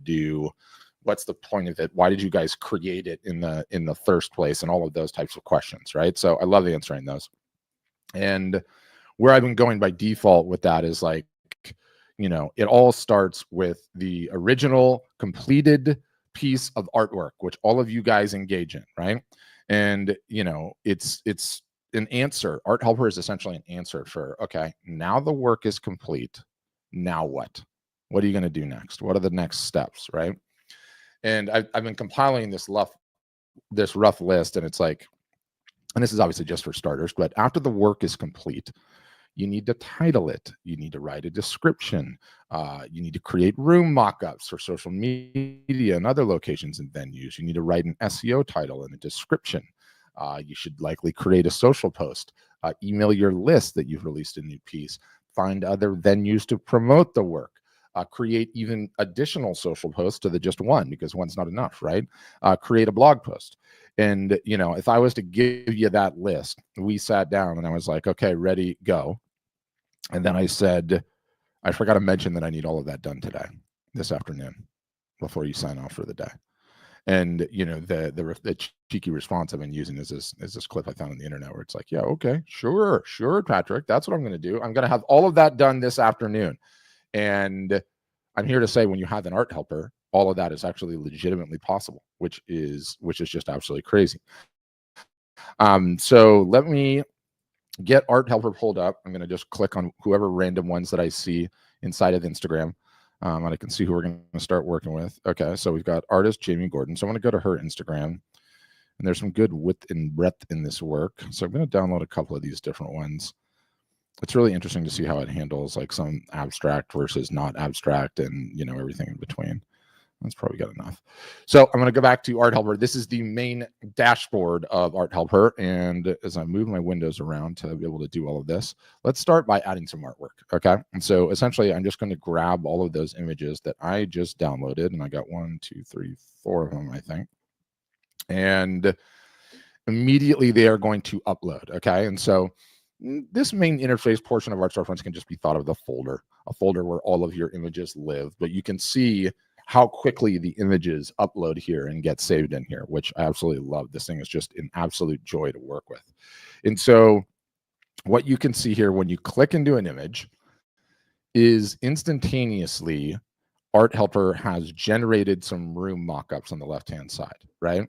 do? What's the point of it? Why did you guys create it in the first place? And all of those types of questions, right? So I love answering those. And where I've been going by default with that is like, it all starts with the original completed piece of artwork, which all of you guys engage in, right? And, it's an answer. ArtHelper is essentially an answer for, okay, now the work is complete. Now what? What are you going to do next? What are the next steps, right? And I've been compiling this rough list, and it's like, and this is obviously just for starters, but after the work is complete, you need to title it. You need to write a description. You need to create room mockups for social media and other locations and venues. You need to write an SEO title and a description. You should likely create a social post, email your list that you've released a new piece, find other venues to promote the work, create even additional social posts to the just one, because one's not enough, right? Create a blog post. And, if I was to give you that list, we sat down and I was like, okay, ready, go. And then I said, I forgot to mention that I need all of that done today, this afternoon, before you sign off for the day. And, the cheeky response I've been using is this clip I found on the internet where it's like, yeah, okay, sure, Patrick, that's what I'm going to do. I'm going to have all of that done this afternoon. And I'm here to say, when you have an ArtHelper, all of that is actually legitimately possible, which is just absolutely crazy. So let me get ArtHelper pulled up. I'm going to just click on whoever random ones that I see inside of Instagram. And I can see who we're going to start working with. Okay, so we've got artist Jamie Gordon. So I'm going to go to her Instagram. And there's some good width and breadth in this work. So I'm going to download a couple of these different ones. It's really interesting to see how it handles like some abstract versus not abstract and, everything in between. That's probably good enough. So I'm going to go back to ArtHelper. This is the main dashboard of ArtHelper. And as I move my windows around to be able to do all of this, let's start by adding some artwork. Okay. And so essentially, I'm just going to grab all of those images that I just downloaded. And I got 1, 2, 3, 4 of them, I think. And immediately they are going to upload. Okay. And so this main interface portion of Art Storefronts can just be thought of as a folder where all of your images live. But you can see how quickly the images upload here and get saved in here, which I absolutely love. This thing is just an absolute joy to work with. And so what you can see here when you click into an image is instantaneously ArtHelper has generated some room mockups on the left-hand side, right?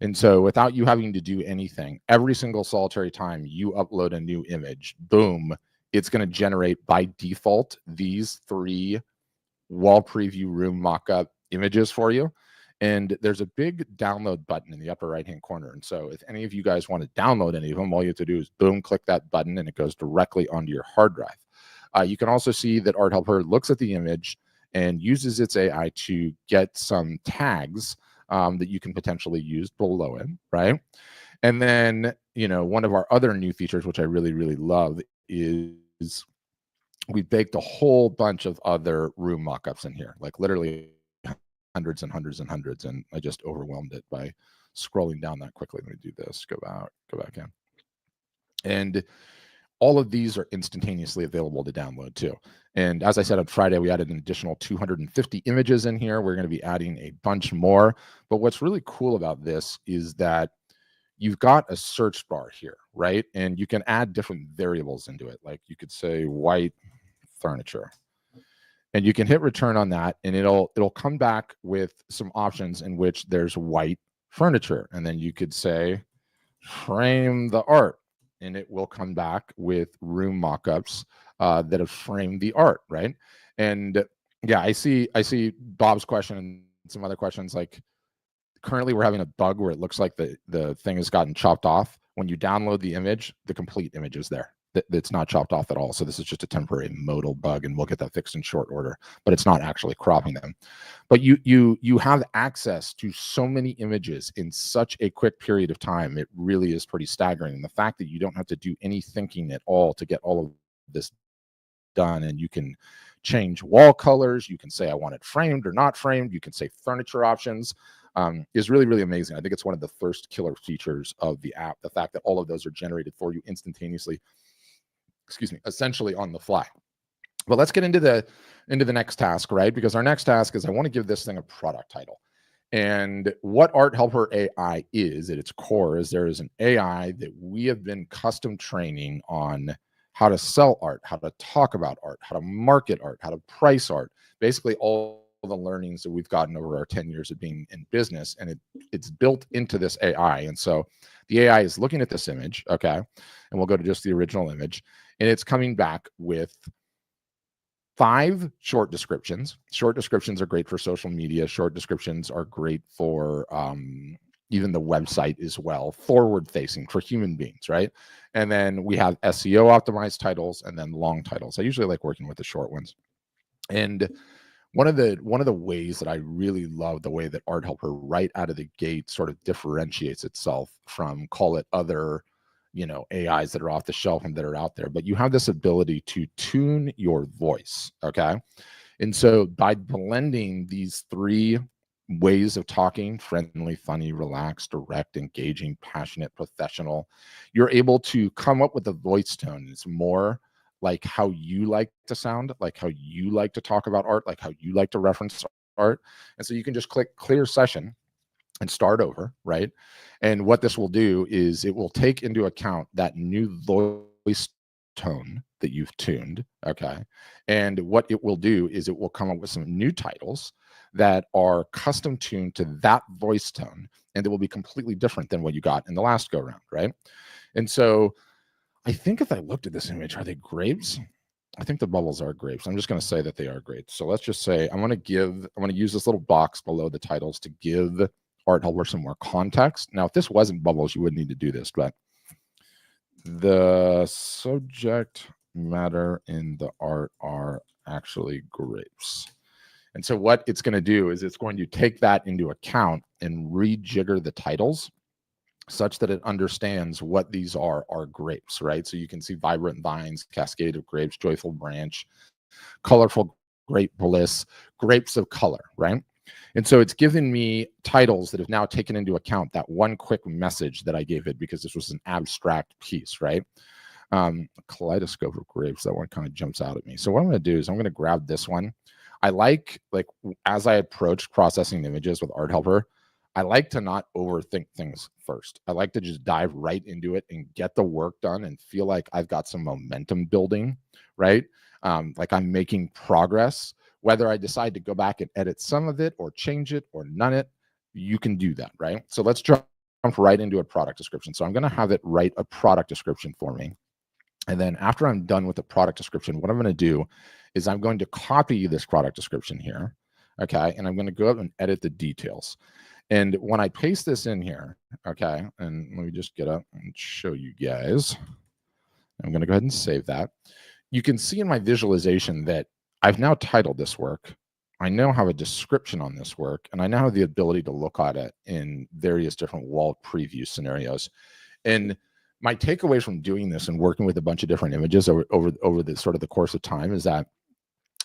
And so without you having to do anything, every single solitary time you upload a new image, boom, it's going to generate by default these 3 wall preview room mockup images for you. And there's a big download button in the upper right hand corner. And so if any of you guys want to download any of them, all you have to do is boom, click that button and it goes directly onto your hard drive. You can also see that ArtHelper looks at the image and uses its AI to get some tags that you can potentially use below it, right? And then, one of our other new features, which I really, really love, is we baked a whole bunch of other room mockups in here, like literally hundreds and hundreds and hundreds. And I just overwhelmed it by scrolling down that quickly. Let me do this, go back in. And all of these are instantaneously available to download too. And as I said on Friday, we added an additional 250 images in here. We're going to be adding a bunch more. But what's really cool about this is that you've got a search bar here, right? And you can add different variables into it. Like you could say white furniture. And you can hit return on that, and it'll come back with some options in which there's white furniture. And then you could say frame the art, and it will come back with room mockups that have framed the art, right? And yeah, I see Bob's question and some other questions. Like currently we're having a bug where it looks like the thing has gotten chopped off. When you download the image, the complete image is there. It's not chopped off at all. So this is just a temporary modal bug, and we'll get that fixed in short order, but it's not actually cropping them. But you have access to so many images in such a quick period of time. It really is pretty staggering. And the fact that you don't have to do any thinking at all to get all of this done, and you can change wall colors, you can say I want it framed or not framed, you can say furniture options, is really, really amazing. I think it's one of the first killer features of the app, the fact that all of those are generated for you instantaneously, essentially on the fly. But let's get into the next task, right? Because our next task is I want to give this thing a product title. And what ArtHelper AI is at its core is there is an AI that we have been custom training on how to sell art, how to talk about art, how to market art, how to price art, basically all the learnings that we've gotten over our 10 years of being in business. And it's built into this AI. And so the AI is looking at this image, okay? And we'll go to just the original image. And it's coming back with 5 short descriptions. Short descriptions are great for social media. Short descriptions are great for even the website as well, forward facing for human beings, right? And then we have SEO optimized titles and then long titles. I usually like working with the short ones. And one of the ways that I really love the way that ArtHelper right out of the gate sort of differentiates itself from, call it, other AIs that are off the shelf and that are out there, but you have this ability to tune your voice, okay? And so by blending these 3 ways of talking, friendly, funny, relaxed, direct, engaging, passionate, professional, you're able to come up with a voice tone that's more like how you like to sound, like how you like to talk about art, like how you like to reference art. And so you can just click clear session and start over, right? And what this will do is it will take into account that new voice tone that you've tuned, okay? And what it will do is it will come up with some new titles that are custom tuned to that voice tone, and it will be completely different than what you got in the last go round, right? And so I think if I looked at this image, are they grapes? I think the bubbles are grapes. I'm just going to say that they are grapes. So let's just say I want to use this little box below the titles to give ArtHelper some more context. Now, if this wasn't bubbles, you wouldn't need to do this, but the subject matter in the art are actually grapes. And so what it's going to do is it's going to take that into account and rejigger the titles such that it understands what these are grapes, right? So you can see vibrant vines, cascade of grapes, joyful branch, colorful grape bliss, grapes of color, right? And so it's given me titles that have now taken into account that one quick message that I gave it because this was an abstract piece, right? Kaleidoscope of grapes, that one kind of jumps out at me. So what I'm going to do is I'm going to grab this one. I like as I approach processing images with ArtHelper, I like to not overthink things first. I like to just dive right into it and get the work done and feel like I've got some momentum building, right? Like I'm making progress. Whether I decide to go back and edit some of it or change it or none it, you can do that, right? So let's jump right into a product description. So I'm going to have it write a product description for me. And then after I'm done with the product description, what I'm going to do is I'm going to copy this product description here, okay? And I'm going to go up and edit the details. And when I paste this in here, okay, and let me just get up and show you guys. I'm going to go ahead and save that. You can see in my visualization that I've now titled this work. I now have a description on this work, and I now have the ability to look at it in various different wall preview scenarios. And my takeaway from doing this and working with a bunch of different images over the sort of the course of time is that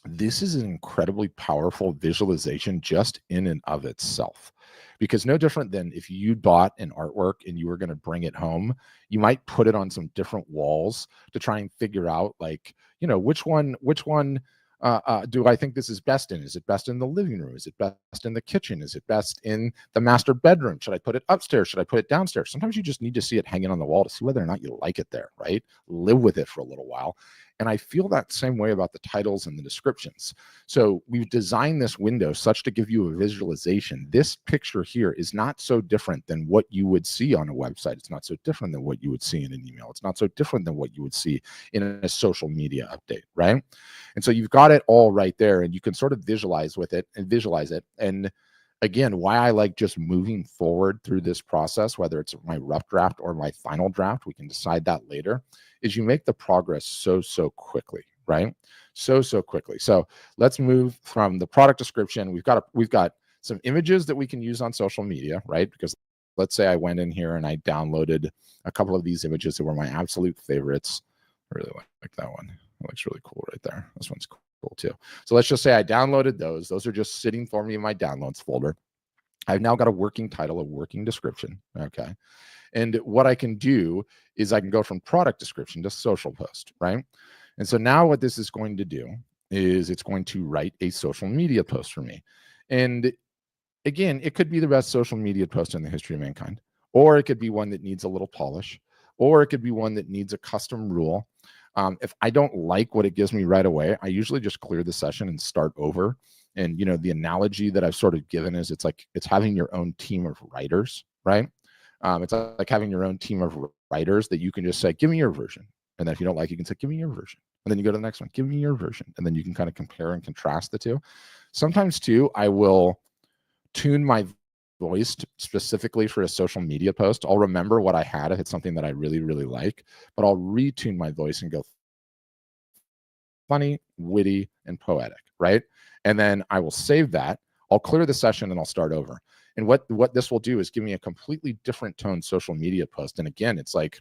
this is an incredibly powerful visualization just in and of itself. Because no different than if you bought an artwork and you were going to bring it home, you might put it on some different walls to try and figure out, like, which one do I think this is best in? Is it best in the living room? Is it best in the kitchen? Is it best in the master bedroom? Should I put it upstairs? Should I put it downstairs? Sometimes you just need to see it hanging on the wall to see whether or not you like it there, right? Live with it for a little while. And I feel that same way about the titles and the descriptions. So we've designed this window such to give you a visualization. This picture here is not so different than what you would see on a website. It's not so different than what you would see in an email. It's not so different than what you would see in a social media update, right? And so you've got it all right there, and you can sort of visualize it. And again, why I like just moving forward through this process, whether it's my rough draft or my final draft, we can decide that later, is you make the progress so quickly, right? So quickly. So let's move from the product description. We've got some images that we can use on social media, right? Because let's say I went in here and I downloaded a couple of these images that were my absolute favorites. I really like that one. It looks really cool right there. This one's cool too. So let's just say I downloaded those. Those are just sitting for me in my downloads folder. I've now got a working title, a working description, okay? And what I can do is I can go from product description to social post, right? And so now what this is going to do is it's going to write a social media post for me. And again, it could be the best social media post in the history of mankind, or it could be one that needs a little polish, or it could be one that needs a custom rule. If I don't like what it gives me right away, I usually just clear the session and start over. And the analogy that I've sort of given is it's like it's having your own team of writers, right? It's like having your own team of writers that you can just say, give me your version. And then if you don't like it, you can say, give me your version. And then you go to the next one, give me your version. And then you can kind of compare and contrast the two. Sometimes too, I will tune my voice specifically for a social media post. I'll remember what I had if it's something that I really, really like, but I'll retune my voice and go funny, witty, and poetic, right? And then I will save that. I'll clear the session and I'll start over. And what this will do is give me a completely different tone social media post. And again, it's like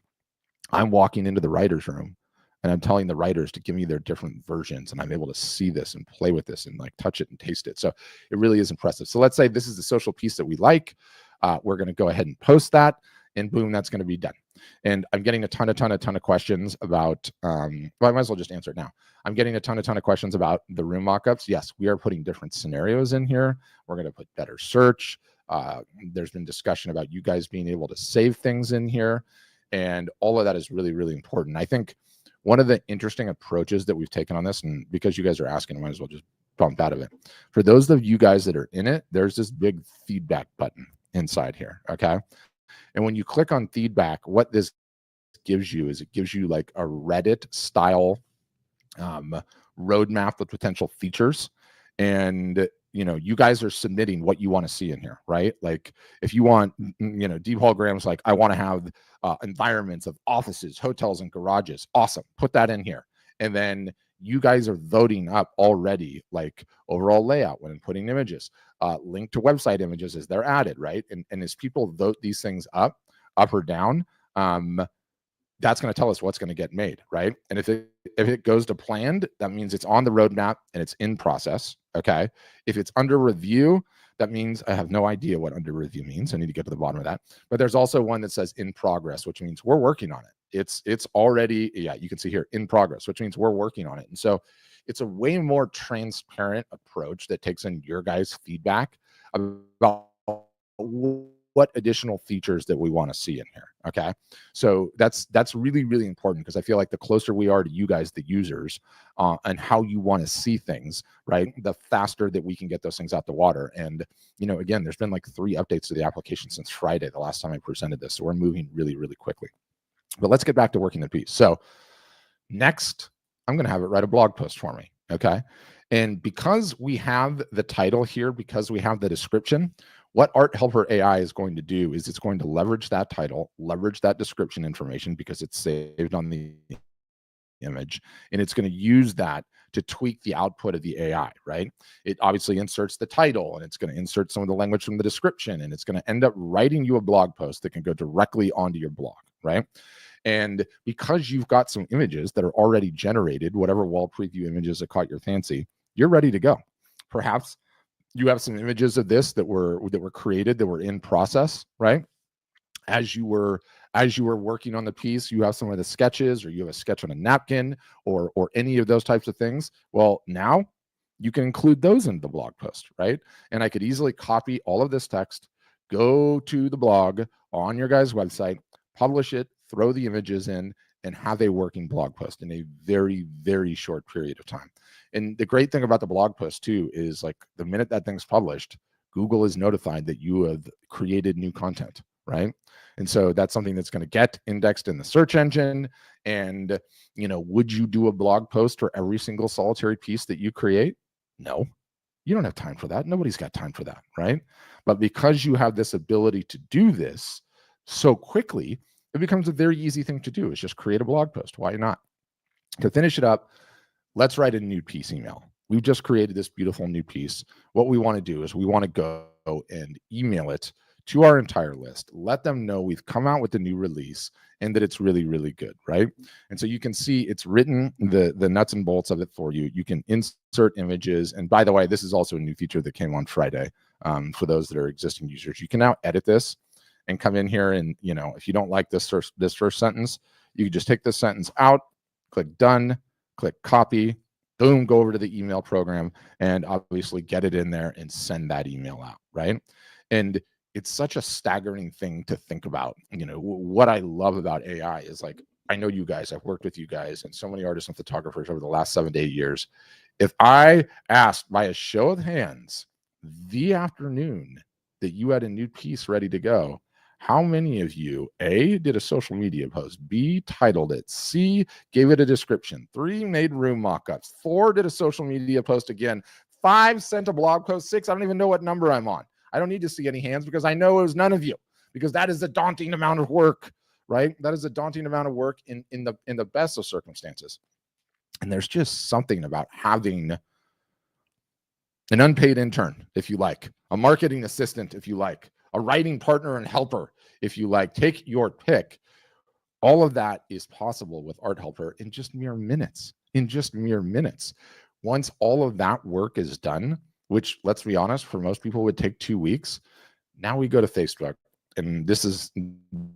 I'm walking into the writer's room and I'm telling the writers to give me their different versions, and I'm able to see this and play with this and like touch it and taste it. So it really is impressive. So let's say this is the social piece that we like. We're going to go ahead and post that, and boom, that's going to be done. And I'm getting a ton of questions about, well, I might as well just answer it now. I'm getting a ton of questions about the room mockups. Yes, we are putting different scenarios in here. We're going to put better search. There's been discussion about you guys being able to save things in here. And all of that is really, really important. I think one of the interesting approaches that we've taken on this, and because you guys are asking, I might as well just bump out of it. For those of you guys that are in it, there's this big feedback button inside here, okay? And when you click on feedback, what this gives you is it gives you like a Reddit style roadmap with potential features. And you guys are submitting what you want to see in here, right? Like if you want, Deep Hologram's like, I want to have environments of offices, hotels, and garages. Awesome. Put that in here. And then you guys are voting up already, like overall layout when putting images, link to website images as they're added, right? And as people vote these things up or down, that's going to tell us what's going to get made, right? And if it goes to planned, that means it's on the roadmap and it's in process, okay? If it's under review, that means I have no idea what under review means. I need to get to the bottom of that. But there's also one that says in progress, which means we're working on it. It's already, yeah, you can see here, in progress, which means we're working on it. And so it's a way more transparent approach that takes in your guys' feedback about what additional features that we want to see in here. Okay. So that's really, really important, because I feel like the closer we are to you guys, the users, and how you want to see things, right, the faster that we can get those things out the water. And, again, there's been like 3 updates to the application since Friday, the last time I presented this. So we're moving really, really quickly. But let's get back to working the piece. So next, I'm going to have it write a blog post for me. Okay. And because we have the title here, because we have the description, what ArtHelper AI is going to do is it's going to leverage that title, leverage that description information because it's saved on the image, and it's going to use that to tweak the output of the AI, right? It obviously inserts the title, and it's going to insert some of the language from the description, and it's going to end up writing you a blog post that can go directly onto your blog, right? And because you've got some images that are already generated, whatever wall preview images that caught your fancy, you're ready to go. Perhaps you have some images of this that were created, that were in process, right? As you were working on the piece, you have some of the sketches, or you have a sketch on a napkin, or any of those types of things. Well, now you can include those in the blog post, right? And I could easily copy all of this text, go to the blog on your guys' website, publish it, throw the images in, and have a working blog post in a very, very short period of time. And the great thing about the blog post too is, like, the minute that thing's published, Google is notified that you have created new content, right? And so that's something that's going to get indexed in the search engine. And, would you do a blog post for every single solitary piece that you create? No, you don't have time for that. Nobody's got time for that, right? But because you have this ability to do this so quickly, it becomes a very easy thing to do. Is just create a blog post. Why not? To finish it up, let's write a new piece email. We've just created this beautiful new piece. What we want to do is we want to go and email it to our entire list. Let them know we've come out with the new release and that it's really, really good, right? And so you can see it's written the nuts and bolts of it for you. You can insert images. And by the way, this is also a new feature that came on Friday for those that are existing users. You can now edit this and come in here, and if you don't like this first sentence, you can just take this sentence out, click done, click copy, boom, go over to the email program and obviously get it in there and send that email out, right? And it's such a staggering thing to think about. What I love about AI is, like, I know you guys, I've worked with you guys and so many artists and photographers over the last 7 to 8 years. If I asked by a show of hands the afternoon that you had a new piece ready to go, how many of you, A, did a social media post, B, titled it, C, gave it a description, 3, made room mock-ups, 4, did a social media post again, 5, sent a blog post, 6, I don't even know what number I'm on. I don't need to see any hands because I know it was none of you, because that is a daunting amount of work, right? That is a daunting amount of work in the best of circumstances. And there's just something about having an unpaid intern, if you like, a marketing assistant, if you like, a writing partner and helper, if you like, take your pick. All of that is possible with ArtHelper in just mere minutes, Once all of that work is done, which, let's be honest, for most people would take 2 weeks, now we go to Facebook. And this is,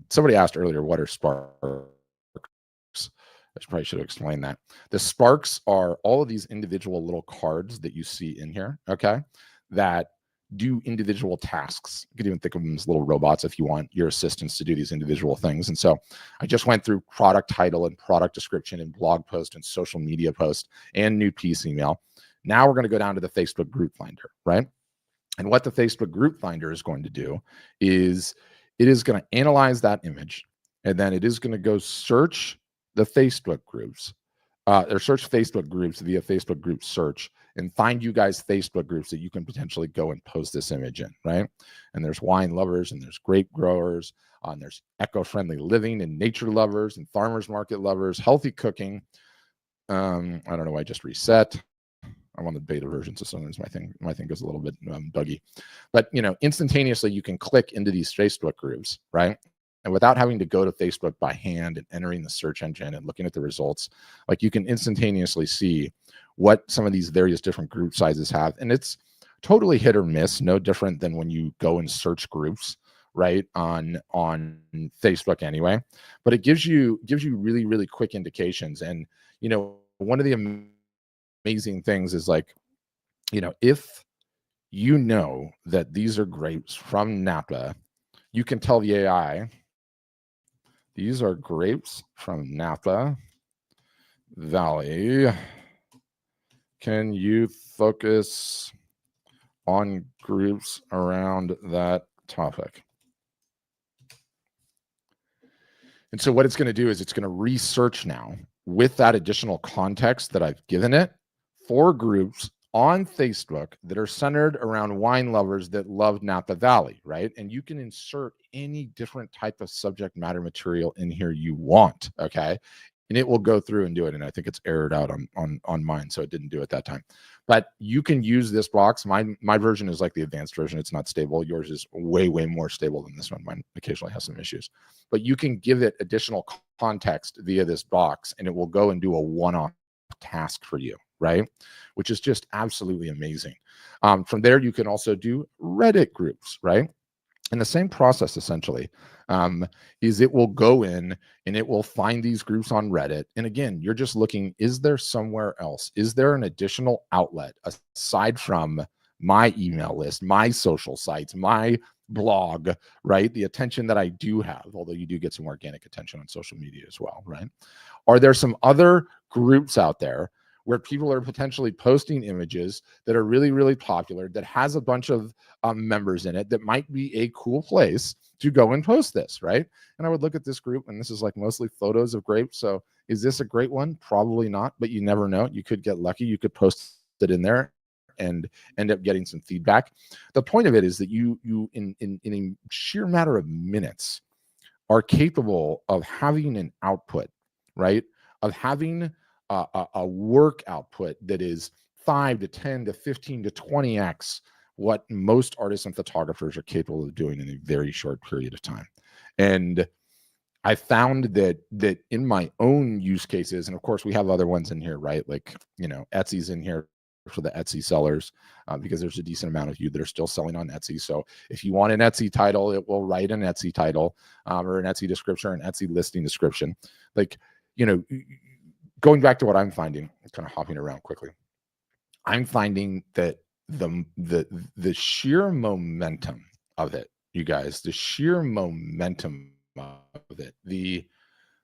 somebody asked earlier, what are sparks? I probably should have explained that. The sparks are all of these individual little cards that you see in here, okay, that do individual tasks. You could even think of them as little robots if you want your assistants to do these individual things. And so I just went through product title and product description and blog post and social media post and new piece email. Now we're going to go down to the Facebook group finder, right? And what the Facebook group finder is going to do is it is going to analyze that image, and then it is going to go search the Facebook groups, or search Facebook groups via Facebook group search, and find you guys Facebook groups that you can potentially go and post this image in, right? And there's wine lovers, and there's grape growers, and there's eco-friendly living and nature lovers and farmers market lovers, healthy cooking. I don't know why I just reset. I'm on the beta version, so sometimes my thing goes a little bit buggy. But instantaneously you can click into these Facebook groups, right? And without having to go to Facebook by hand and entering the search engine and looking at the results, like, you can instantaneously see what some of these various different group sizes have. And it's totally hit or miss, no different than when you go and search groups, right, on Facebook anyway. But it gives you really, really quick indications. And one of the amazing things is, like, if you know that these are grapes from Napa, you can tell the AI, these are grapes from Napa Valley. Can you focus on groups around that topic? And so what it's going to do is it's going to research now with that additional context that I've given it for groups on Facebook that are centered around wine lovers that love Napa Valley, right? And you can insert any different type of subject matter material in here you want, okay? And it will go through and do it. And I think it's errored out on mine, so it didn't do it that time. But you can use this box. My version is like the advanced version. It's not stable. Yours is way, way more stable than this one. Mine occasionally has some issues. But you can give it additional context via this box, and it will go and do a one-off task for you, right? Which is just absolutely amazing. From there, you can also do Reddit groups, right? And the same process, essentially, is it will go in and it will find these groups on Reddit. And again, you're just looking, is there somewhere else? Is there an additional outlet aside from my email list, my social sites, my blog, right? The attention that I do have, although you do get some organic attention on social media as well, right? Are there some other groups out there where people are potentially posting images that are really, really popular, that has a bunch of members in it, that might be a cool place to go and post this, right? And I would look at this group, and this is like mostly photos of grapes. So is this a great one? Probably not, but you never know. You could get lucky. You could post it in there and end up getting some feedback. The point of it is that you in a sheer matter of minutes are capable of having an output, right? Of having a work output that is 5 to 10 to 15 to 20x what most artists and photographers are capable of doing in a very short period of time. And I found that in my own use cases, and of course we have other ones in here, right? Like, Etsy's in here for the Etsy sellers, because there's a decent amount of you that are still selling on Etsy. So if you want an Etsy title, it will write an Etsy title, or an Etsy description, or an Etsy listing description. Like, going back to what I'm finding, kind of hopping around quickly. I'm finding that the sheer momentum of it, you guys, the sheer momentum of it, the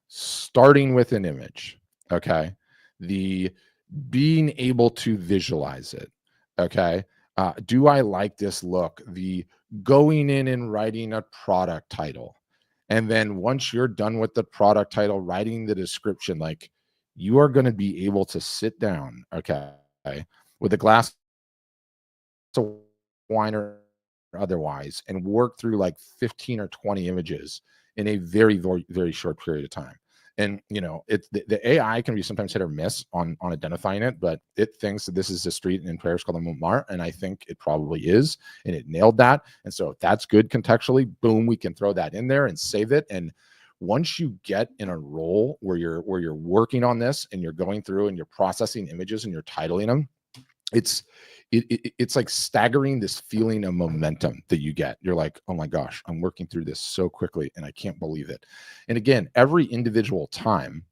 starting with an image, okay, the being able to visualize it, okay, do I like this look? The going in and writing a product title, and then once you're done with the product title, writing the description, like you are going to be able to sit down, okay, with a glass of wine or otherwise and work through like 15 or 20 images in a very, very, very short period of time. And it's the AI can be sometimes hit or miss on identifying it, but it thinks that this is a street in Paris called the Montmartre, and I think it probably is, and it nailed that. And so if that's good contextually, boom, we can throw that in there and save it. And once you get in a role where you're working on this and you're going through and you're processing images and you're titling them, it's like staggering, this feeling of momentum that you get. You're like, oh my gosh, I'm working through this so quickly and I can't believe it. And again, every individual time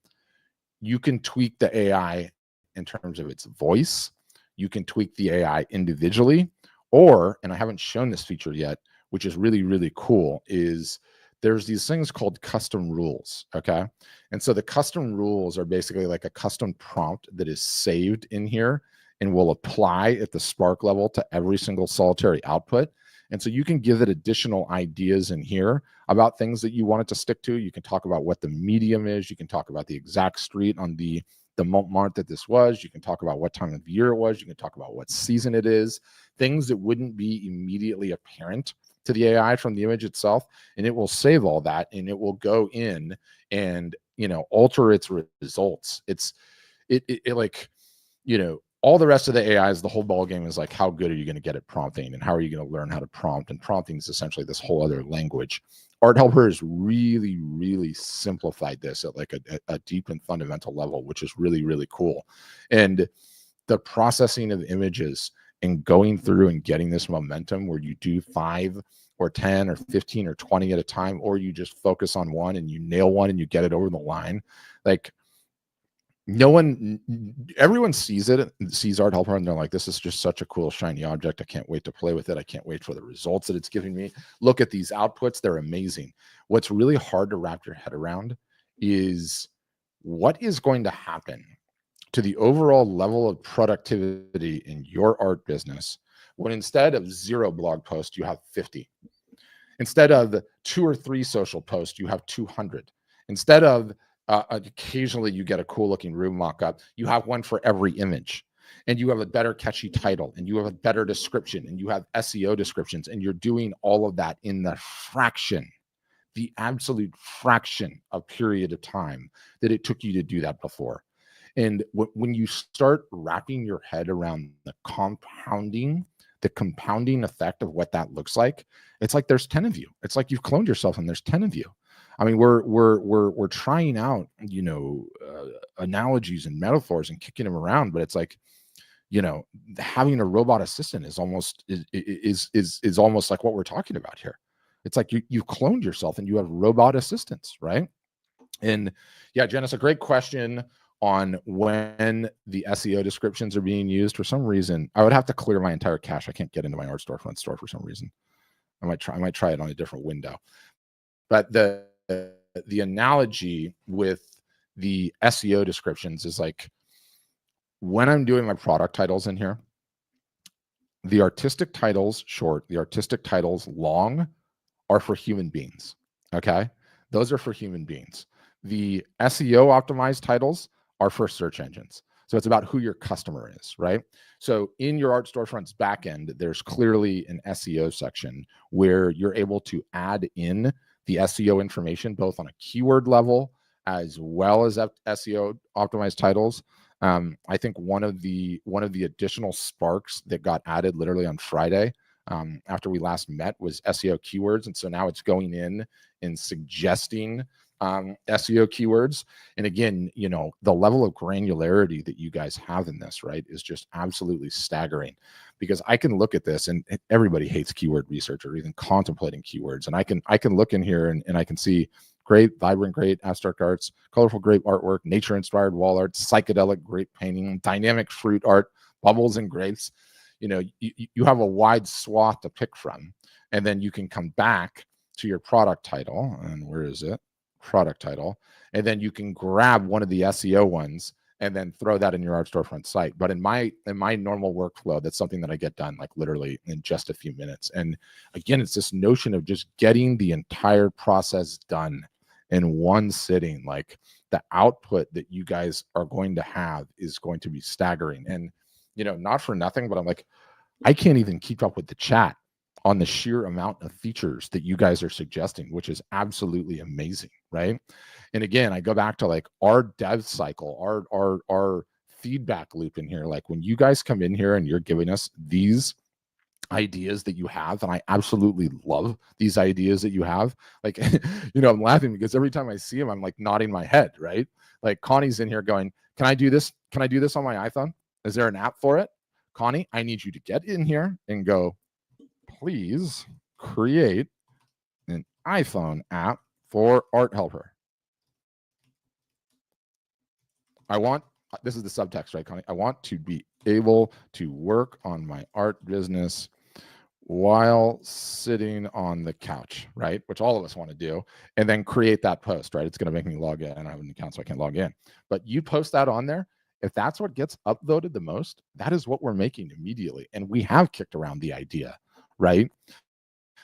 you can tweak the AI in terms of its voice, you can tweak the AI individually, or, and I haven't shown this feature yet, which is really, really cool, is there's these things called custom rules, okay? And so the custom rules are basically like a custom prompt that is saved in here and will apply at the Spark level to every single solitary output. And so you can give it additional ideas in here about things that you want it to stick to. You can talk about what the medium is. You can talk about the exact street on the Montmartre that this was. You can talk about what time of year it was. You can talk about what season it is, things that wouldn't be immediately apparent to the AI from the image itself. And it will save all that, and it will go in and, alter its results. It's like, all the rest of the AIs, the whole ball game is like, how good are you going to get at prompting, and how are you going to learn how to prompt? And prompting is essentially this whole other language. ArtHelper has really, really simplified this at like a deep and fundamental level, which is really, really cool. And the processing of images and going through and getting this momentum where you do 5 or 10 or 15 or 20 at a time, or you just focus on one and you nail one and you get it over the line. Like, everyone sees ArtHelper and they're like, this is just such a cool shiny object. I can't wait to play with it. I can't wait for the results that it's giving me. Look at these outputs. They're amazing. What's really hard to wrap your head around is what is going to happen to the overall level of productivity in your art business when instead of 0 blog posts, you have 50. Instead of 2 or 3 social posts, you have 200. Instead of occasionally you get a cool looking room mock-up, you have one for every image, and you have a better catchy title, and you have a better description, and you have SEO descriptions, and you're doing all of that in the absolute fraction of period of time that it took you to do that before. And when you start wrapping your head around the compounding effect of what that looks like, it's like there's 10 of you. It's like you've cloned yourself and there's 10 of you. I mean, we're trying out, analogies and metaphors and kicking them around, but it's like, having a robot assistant is almost like what we're talking about here. It's like you've cloned yourself and you have robot assistants, right? And yeah, Jen, it's a great question on when the SEO descriptions are being used. For some reason, I would have to clear my entire cache. I can't get into my art storefront store for some reason. I might try it on a different window. But the analogy with the SEO descriptions is like, when I'm doing my product titles in here, the artistic titles short, the artistic titles long are for human beings. Okay. Those are for human beings. The SEO optimized titles are for search engines. So it's about who your customer is, right? So in your art storefront's backend, there's clearly an SEO section where you're able to add in the SEO information, both on a keyword level as well as SEO optimized titles. I think one of the additional sparks that got added literally on Friday after we last met was SEO keywords. And so now it's going in and suggesting SEO keywords. And again, the level of granularity that you guys have in this, right, is just absolutely staggering, because I can look at this, and everybody hates keyword research or even contemplating keywords. And I can look in here and I can see grape, vibrant grape, abstract arts, colorful grape artwork, nature-inspired wall art, psychedelic grape painting, dynamic fruit art, bubbles and grapes. You know, you have a wide swath to pick from, and then you can come back to your product title. And where is it? Product title. And then you can grab one of the SEO ones and then throw that in your art storefront site. But in my normal workflow, that's something that I get done like literally in just a few minutes. And again, it's this notion of just getting the entire process done in one sitting. Like the output that you guys are going to have is going to be staggering. And, you know, not for nothing, but I'm like, I can't even keep up with the chat on the sheer amount of features that you guys are suggesting, which is absolutely amazing, right? And again, I go back to like our dev cycle, our feedback loop in here. Like when you guys come in here and you're giving us these ideas that you have, and I absolutely love these ideas that you have. Like, you know, I'm laughing because every time I see them, I'm like nodding my head, right? Like Connie's in here going, can I do this? Can I do this on my iPhone? Is there an app for it? Connie, I need you to get in here and go, please create an iPhone app for ArtHelper. I want, this is the subtext, right, Connie? I want to be able to work on my art business while sitting on the couch, right? Which all of us want to do, and then create that post, right? It's going to make me log in. I don't have an account, so I can't log in. But you post that on there. If that's what gets upvoted the most, that is what we're making immediately. And we have kicked around the idea, right?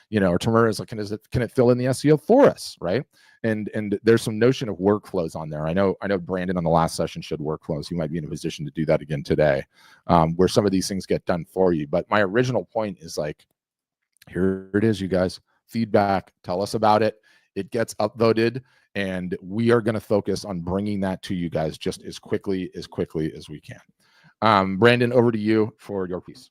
You know, or Tamara is like, can it fill in the SEO for us, right? And there's some notion of workflows on there. I know Brandon on the last session showed workflows. He might be in a position to do that again today, where some of these things get done for you. But my original point is like, here it is, you guys. Feedback, tell us about it. It gets upvoted, and we are going to focus on bringing that to you guys just as quickly as we can. Brandon, over to you for your piece.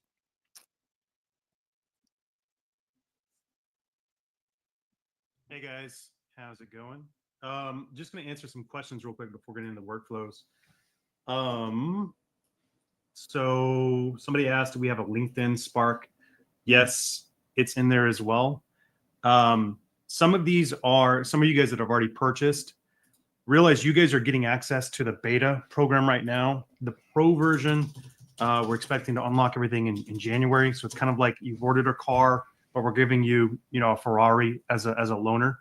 Hey guys, how's it going? Just going to answer some questions real quick before getting into workflows. So somebody asked, do we have a LinkedIn Spark? Yes, it's in there as well. Some of these are, some of you guys that have already purchased, realize you guys are getting access to the beta program right now. The pro version, we're expecting to unlock everything in January. So it's kind of like you've ordered a car, but we're giving you, you know, a Ferrari as a loaner.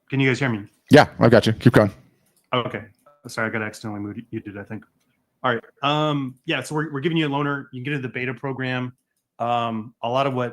Can you guys hear me? Yeah, I got you. Keep going. Okay. Sorry, I got accidentally muted, I think. All right. Yeah, so we're giving you a loaner. You can get into the beta program. A lot of what